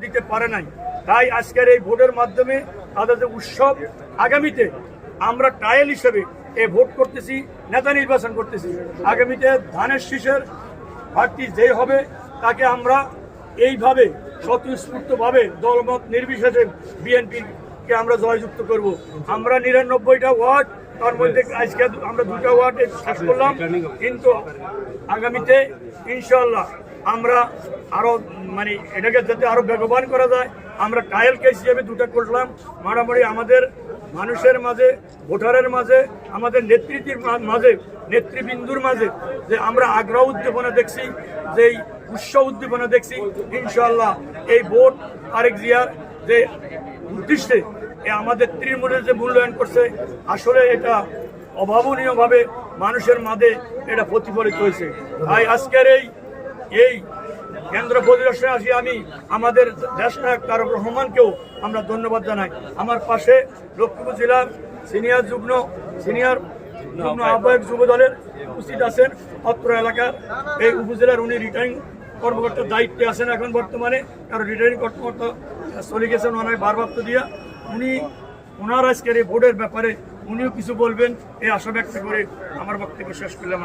দিতে পারে নাই। তাই আজকের এই ভোটের মাধ্যমে তাদের যে উৎসব, আগামীতে আমরা ট্রায়াল হিসেবে এই ভোট করতেছি, নেতা নির্বাচন করতেছি। আগামীতে ধানের শীষের প্রার্থী যেই হবে তাকে আমরা এইভাবে স্বতঃস্ফূর্তভাবে দলমত নির্বিশেষে বিএনপিকে আমরা জয়যুক্ত করব। আমরা 99টা ওয়ার্ড, তার মধ্যে আজকে আমরা 2টা ওয়ার্ডে শেষ করলাম, কিন্তু আগামীতে ইনশাআল্লাহ আমরা আরও মানে এটাকে যাতে আরও বেগবান করা যায়, আমরা ট্রায়াল কেস হিসেবে 2টা করলাম। মোটামুটি আমাদের মানুষের মাঝে, ভোটারের মাঝে, আমাদের নেতৃত্বের মাঝে, নেতৃবৃন্দুর মাঝে যে আমরা আগ্রহ উদ্দীপনা দেখছি, যেই উৎসাহ উদ্দীপনা দেখছি, ইনশাআল্লাহ এই ভোট তারেক জিয়ার যে উদ্দেশ্যে আমাদের তৃণমূলের যে মূল্যায়ন করছে, আসলে এটা অভাবনীয়ভাবে মানুষের মাঝে এটা প্রতিফলিত হয়েছে। তাই আজকের এই কেন্দ্র পরিদর্শনে আসি আমি আমাদের দেশনায়ক তারেক রহমানকেও আমরা ধন্যবাদ জানাই। আমার পাশে লক্ষ্মীপুর জেলার সিনিয়র যুগ্ম আহ্বায়ক যুব দলের উপস্থিত আছেন। অত্র এলাকার এই উপজেলার উনি রিটার্নিং কর্মকর্তার দায়িত্বে আছেন এখন বর্তমানে, কারণ রিটার্নিং কর্মকর্তা চলে গেছেন ওনার ভারপ্রাপ্ত দিয়া। ওনার আজকের এই ভোটের ব্যাপারে উনিও কিছু বলবেন এই আশা ব্যক্ত করে আমার বক্তব্য শেষ করলাম।